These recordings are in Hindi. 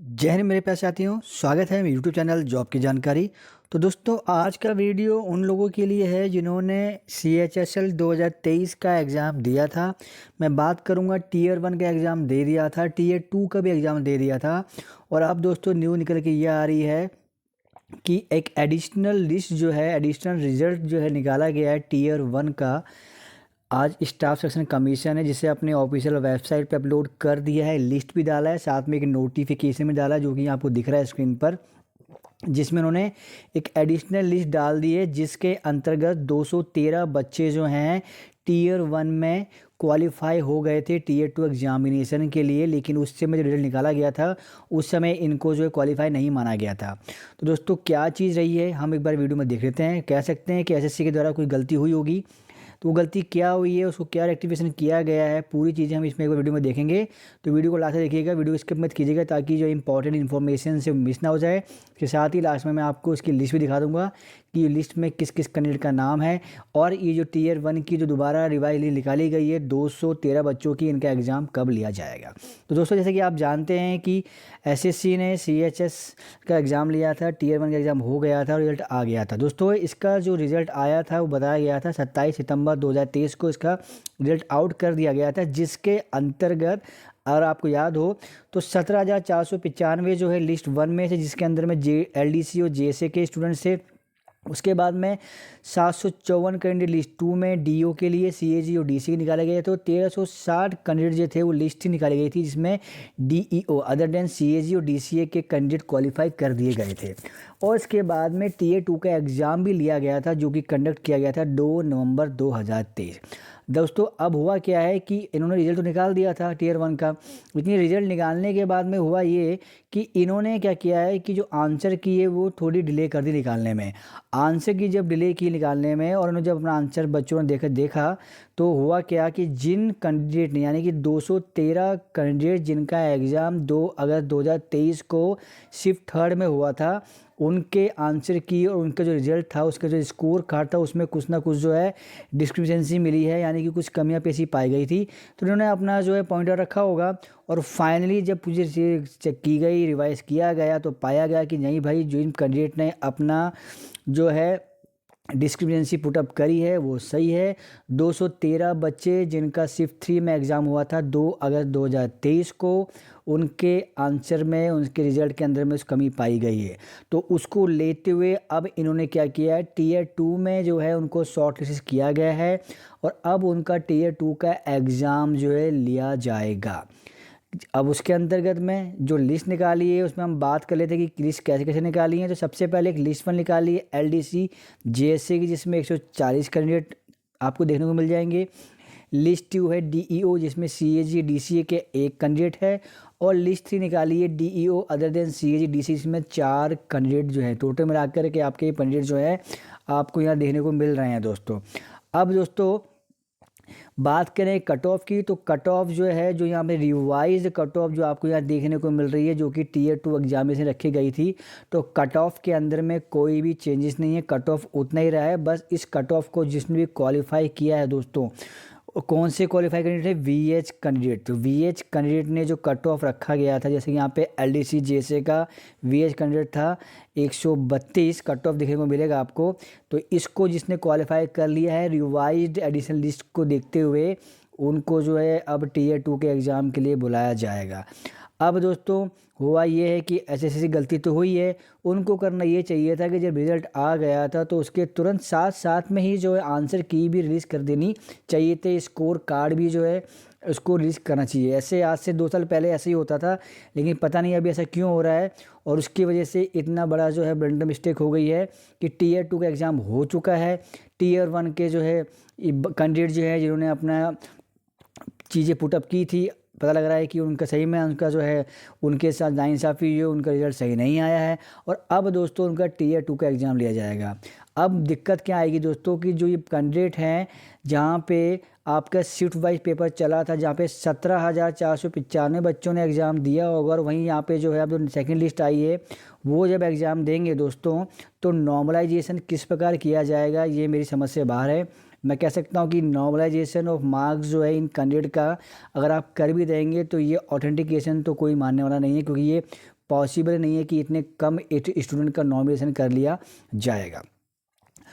जय हिंद मेरे प्यारे साथियों, स्वागत है मेरे यूट्यूब चैनल जॉब की जानकारी। तो दोस्तों, आज का वीडियो उन लोगों के लिए है जिन्होंने CHSL 2023 का एग्ज़ाम दिया था। मैं बात करूंगा टीयर 1 का एग्ज़ाम दे दिया था, टीयर 2 का भी एग्ज़ाम दे दिया था। और अब दोस्तों न्यू निकल के ये आ रही है कि एक एडिशनल लिस्ट जो है, एडिशनल रिज़ल्ट जो है निकाला गया है टीयर 1 का। आज स्टाफ सिलेक्शन कमीशन है जिसे अपने ऑफिशियल वेबसाइट पे अपलोड कर दिया है, लिस्ट भी डाला है, साथ में एक नोटिफिकेशन भी डाला है जो कि आपको दिख रहा है स्क्रीन पर, जिसमें उन्होंने एक एडिशनल लिस्ट डाल दी है जिसके अंतर्गत 213 बच्चे जो हैं टीयर 1 में क्वालिफाई हो गए थे टीयर 2 एग्जामिनेशन के लिए, लेकिन उस समय जो रिजल्ट निकाला गया था उस समय इनको जो है क्वालिफाई नहीं माना गया था। तो दोस्तों क्या चीज़ रही है हम एक बार वीडियो में देख लेते हैं। कह सकते हैं कि SSC के द्वारा कोई गलती हुई होगी, तो वो गलती क्या हुई है, उसको क्या रेक्टिफिकेशन किया गया है, पूरी चीज़ें हम इसमें एक वीडियो में देखेंगे। तो वीडियो को लास्ट तक देखिएगा, वीडियो स्किप मत कीजिएगा ताकि जो इंपॉर्टेंट इन्फॉर्मेशन से मिस ना हो जाए। इसके साथ ही लास्ट में मैं आपको इसकी लिस्ट भी दिखा दूंगा कि लिस्ट में किस किस कैंडिडेट का नाम है, और ये जो टीयर 1 की जो दोबारा रिवाइज लिस्ट निकाली गई है 213 बच्चों की, इनका एग्ज़ाम कब लिया जाएगा। तो दोस्तों जैसे कि आप जानते हैं कि SSC ने CHS का एग्ज़ाम लिया था, टीयर 1 का एग्ज़ाम हो गया था और रिजल्ट आ गया था। दोस्तों इसका जो रिज़ल्ट आया था वो बताया गया था 27 सितंबर 2023 को इसका रिजल्ट आउट कर दिया गया था, जिसके अंतर्गत अगर आपको याद हो तो 17,495 जो है लिस्ट 1 में से, जिसके अंदर में LDC और JSA के स्टूडेंट्स थे। उसके बाद में 754 कैंडिडेट लिस्ट 2 में DO के लिए CAG और DC निकाले गए। तो 1360 कैंडिडेट जो थे वो लिस्ट ही निकाली गई थी, जिसमें DEO अदर देन CAG और DCA के कैंडिडेट क्वालिफाई कर दिए गए थे। और इसके बाद में टीयर 2 का एग्ज़ाम भी लिया गया था जो कि कंडक्ट किया गया था 2 नवंबर 2023। दोस्तों अब हुआ क्या है कि इन्होंने रिजल्ट तो निकाल दिया था टीयर 1 का, लेकिन रिजल्ट निकालने के बाद में हुआ ये कि इन्होंने क्या किया है कि जो आंसर की है वो थोड़ी डिले कर दी निकालने में। आंसर की जब डिले की निकालने में और उन्होंने जब अपना आंसर बच्चों ने देखा तो हुआ क्या कि जिन कैंडिडेट ने, यानी कि 213 कैंडिडेट जिनका एग्ज़ाम 2 अगस्त 2023 को शिफ्ट थर्ड में हुआ था, उनके आंसर की और उनका जो रिज़ल्ट था, उसका जो स्कोर कार्ड था, उसमें कुछ ना कुछ जो है डिस्क्रिपेंसी मिली है, यानी कि कुछ कमियां पेशी पाई गई थी। तो उन्होंने अपना जो है पॉइंटर रखा होगा, और फाइनली जब पूरी चेक की गई, रिवाइज किया गया, तो पाया गया कि नहीं भाई, जो इन कैंडिडेट ने अपना जो है डिस्क्रिमिनेंसी पुटअप करी है वो सही है। 213 बच्चे जिनका शिफ्ट 3 में एग्ज़ाम हुआ था 2 अगस्त 2023 को, उनके आंसर में, उनके रिज़ल्ट के अंदर में उस कमी पाई गई है। तो उसको लेते हुए अब इन्होंने क्या किया है, टीयर 2 में जो है उनको शॉर्ट लिस्ट किया गया है, और अब उनका टीयर 2 का एग्ज़ाम जो है लिया जाएगा। अब उसके अंतर्गत में जो लिस्ट निकाली है उसमें हम बात कर लेते हैं कि लिस्ट कैसे कैसे निकाली है। तो सबसे पहले एक लिस्ट 1 निकाली है LDC JSA की, जिसमें 140 कैंडिडेट आपको देखने को मिल जाएंगे। लिस्ट 2 है DEO जिसमें CAG DCA के एक कैंडिडेट है, और लिस्ट 3 निकाली है DEO other than CAG DC, इसमें 4 कैंडिडेट जो है, टोटल मिलाकर के आपके कैंडिडेट जो है आपको यहाँ देखने को मिल रहे हैं दोस्तों। अब दोस्तों बात करें कट ऑफ की, तो कट ऑफ जो है, जो यहाँ पे रिवाइज कट ऑफ जो आपको यहाँ देखने को मिल रही है, जो कि टीयर 2 एग्जामिनेशन रखी गई थी, तो कट ऑफ के अंदर में कोई भी चेंजेस नहीं है, कट ऑफ उतना ही रहा है। बस इस कट ऑफ को जिसने भी क्वालिफाई किया है दोस्तों, कौन से क्वालिफाई कैंडिडेट है, VH कैंडिडेट। तो VH कैंडिडेट ने जो कट ऑफ रखा गया था, जैसे कि यहाँ पे LDC JSA का VH कैंडिडेट था 132 कट ऑफ देखने को मिलेगा आपको। तो इसको जिसने क्वालिफाई कर लिया है, रिवाइज्ड एडिशनल लिस्ट को देखते हुए उनको जो है अब टीयर 2 के एग्ज़ाम के लिए बुलाया जाएगा। अब दोस्तों हुआ ये है कि SSC से गलती तो हुई है, उनको करना ये चाहिए था कि जब रिज़ल्ट आ गया था तो उसके तुरंत साथ साथ में ही जो है आंसर की भी रिलीज़ कर देनी चाहिए थे, स्कोर कार्ड भी जो है उसको रिलीज़ करना चाहिए। ऐसे आज से 2 साल पहले ऐसे ही होता था, लेकिन पता नहीं अभी ऐसा क्यों हो रहा है, और उसकी वजह से इतना बड़ा जो है ब्लंडर मिस्टेक हो गई है कि टीयर 2 का एग्ज़ाम हो चुका है। टीयर 1 के जो है कैंडिडेट जो है जिन्होंने अपना चीज़ें पुटअप की थी, पता लग रहा है कि उनका सही में उनका जो है उनके साथ नाइंसाफ़ी हुई है, उनका रिज़ल्ट सही नहीं आया है, और अब दोस्तों उनका टीयर 2 का एग्ज़ाम लिया जाएगा। अब दिक्कत क्या आएगी दोस्तों कि जो ये कैंडिडेट हैं जहाँ पे आपका शिफ्ट वाइज पेपर चला था, जहाँ पे 17,495 बच्चों ने एग्ज़ाम दिया होगा, और वहीं यहाँ पे जो है अब जो सेकेंड लिस्ट आई है वो जब एग्ज़ाम देंगे दोस्तों, तो नॉर्मलाइजेशन किस प्रकार किया जाएगा ये मेरी समझ से बाहर है। मैं कह सकता हूँ कि नॉर्मलाइजेशन ऑफ मार्क्स जो है इन कैंडिडेट का अगर आप कर भी देंगे तो ये ऑथेंटिकेशन तो कोई मानने वाला नहीं है, क्योंकि ये पॉसिबल नहीं है कि इतने कम स्टूडेंट का नॉमिनेशन कर लिया जाएगा।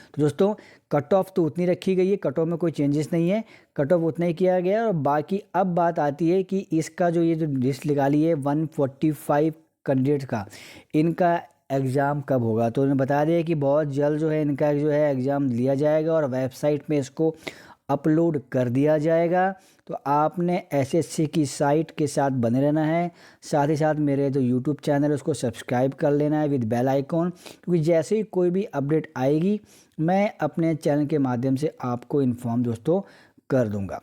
तो दोस्तों कट ऑफ तो उतनी रखी गई है, कट ऑफ में कोई चेंजेस नहीं है, कट ऑफ उतना ही किया गया है। और बाकी अब बात आती है कि इसका जो ये जो लिस्ट निकाली है 145 कैंडिडेट का, इनका एग्ज़ाम कब होगा। तो उन्होंने बता दिया कि बहुत जल्द जो है इनका जो है एग्ज़ाम लिया जाएगा और वेबसाइट में इसको अपलोड कर दिया जाएगा। तो आपने एसएससी की साइट के साथ बने रहना है, साथ ही साथ मेरे जो यूट्यूब चैनल है उसको सब्सक्राइब कर लेना है विद बेल आइकॉन, क्योंकि जैसे ही कोई भी अपडेट आएगी मैं अपने चैनल के माध्यम से आपको इन्फॉर्म दोस्तों कर दूंगा।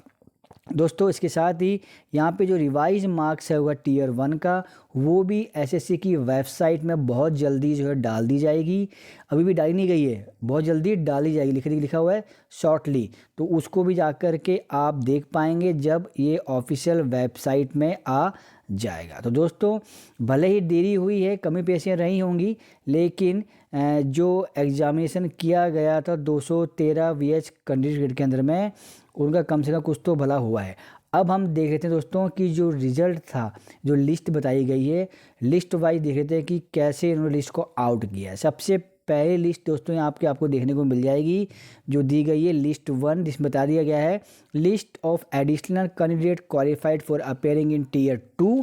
दोस्तों इसके साथ ही यहाँ पे जो रिवाइज मार्क्स है हुआ टीयर 1 का, वो भी एसएससी की वेबसाइट में बहुत जल्दी जो है डाल दी जाएगी। अभी भी डाली नहीं गई है, बहुत जल्दी डाली जाएगी, लिखा हुआ है शॉर्टली। तो उसको भी जा कर के आप देख पाएंगे जब ये ऑफिशियल वेबसाइट में आ जाएगा। तो दोस्तों भले ही देरी हुई है, कमी पेशियाँ रही होंगी, लेकिन जो एग्ज़ामिनेशन किया गया था 213 वीएच कैंडिडेट के अंदर में, उनका कम से कम कुछ तो भला हुआ है। अब हम देख लेते हैं दोस्तों कि जो रिज़ल्ट था, जो लिस्ट बताई गई है, लिस्ट वाइज देख लेते हैं कि कैसे इन्होंने लिस्ट को आउट किया है। सबसे पहले लिस्ट दोस्तों यहाँ आपको देखने को मिल जाएगी जो दी गई है लिस्ट 1, जिसमें बता दिया गया है list of additional candidate qualified for appearing in tier 2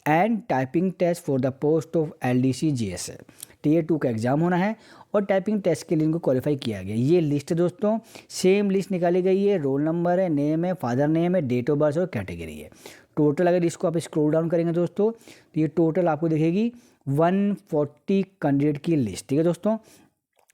and typing test for the post of LDC GSA. Tier 2 का एग्ज़ाम होना है और टाइपिंग टेस्ट के लिए इनको क्वालिफाई किया गया। ये लिस्ट है दोस्तों, सेम लिस्ट निकाली गई है, रोल नंबर है, नेम है, फादर नेम है, डेट ऑफ बर्थ और कैटेगरी है। टोटल अगर इसको आप स्क्रॉल डाउन करेंगे दोस्तों तो ये टोटल आपको दिखेगी 140 कैंडिडेट की लिस्ट। ठीक है दोस्तों,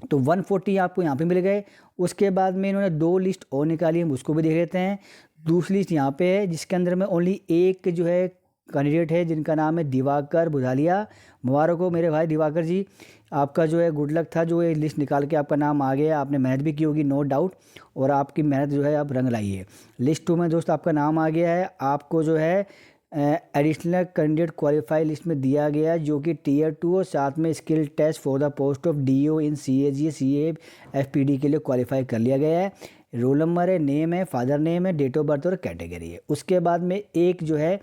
तो 140 आपको यहाँ पे मिल गए। उसके बाद में इन्होंने 2 लिस्ट और निकाली, हम उसको भी देख लेते हैं। दूसरी लिस्ट यहाँ पे है जिसके अंदर में ओनली एक जो है कैंडिडेट है जिनका नाम है दिवाकर बुधालिया। मुबारक हो मेरे भाई दिवाकर जी, आपका जो है गुड लक था, जो ये लिस्ट निकाल के आपका नाम आ गया। आपने मेहनत भी की होगी नो डाउट, और आपकी मेहनत जो है आप रंग लाई है। लिस्ट 2 में दोस्त आपका नाम आ गया है, आपको जो है एडिशनल कैंडिडेट क्वालिफाई लिस्ट में दिया गया जो कि टीयर 2 और साथ में skill test for the post of DO in CAG CA FPD के लिए क्वालिफाई कर लिया गया है। रोल नंबर है, नेम है, फादर नेम है, डेट ऑफ बर्थ और कैटेगरी है। उसके बाद में एक जो है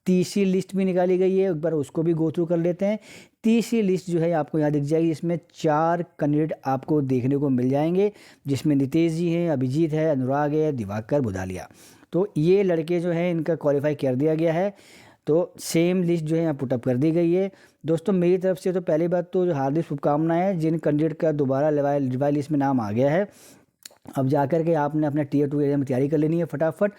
तीसरी लिस्ट भी निकाली गई है, एक बार उसको भी गो थ्रू कर लेते हैं। तीसरी लिस्ट जो है आपको यहाँ दिख जाएगी, इसमें 4 कैंडिडेट आपको देखने को मिल जाएंगे, जिसमें नितेश जी हैं, अभिजीत है, अनुराग है, दिवाकर बुधालिया। तो ये लड़के जो हैं इनका क्वालिफाई कर दिया गया है। तो सेम लिस्ट जो है यहाँ पुटअप कर दी गई है। दोस्तों मेरी तरफ से तो पहली बात तो हार्दिक शुभकामनाएं हैं जिन कैंडिडेट का दोबारा रिवाइज लिस्ट में नाम आ गया है। अब जाकर के आपने अपना टीयर 2 एग्जाम की तैयारी कर लेनी है फटाफट,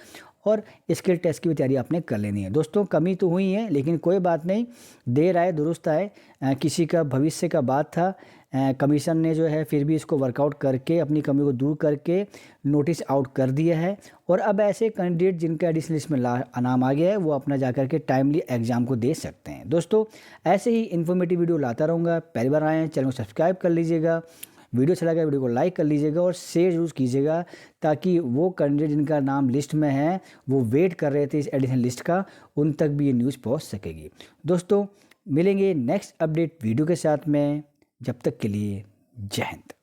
और स्किल टेस्ट की भी तैयारी आपने कर लेनी है। दोस्तों कमी तो हुई है, लेकिन कोई बात नहीं, देर आए दुरुस्त आए। किसी का भविष्य का बात था, कमीशन ने जो है फिर भी इसको वर्कआउट करके अपनी कमी को दूर करके नोटिस आउट कर दिया है। और अब ऐसे कैंडिडेट जिनका एडिशनल लिस्ट में नाम आ गया है वो अपना जाकर के टाइमली एग्जाम को दे सकते हैं। दोस्तों ऐसे ही इन्फॉर्मेटिव वीडियो लाता रहूँगा, पहली बार आए हैं चैनल को सब्सक्राइब कर लीजिएगा, वीडियो अच्छा लगा वीडियो को लाइक कर लीजिएगा और शेयर जरूर कीजिएगा, ताकि वो कैंडिडेट जिनका नाम लिस्ट में है वो वेट कर रहे थे इस एडिशनल लिस्ट का, उन तक भी ये न्यूज़ पहुंच सकेगी। दोस्तों मिलेंगे नेक्स्ट अपडेट वीडियो के साथ में, जब तक के लिए जय हिंद।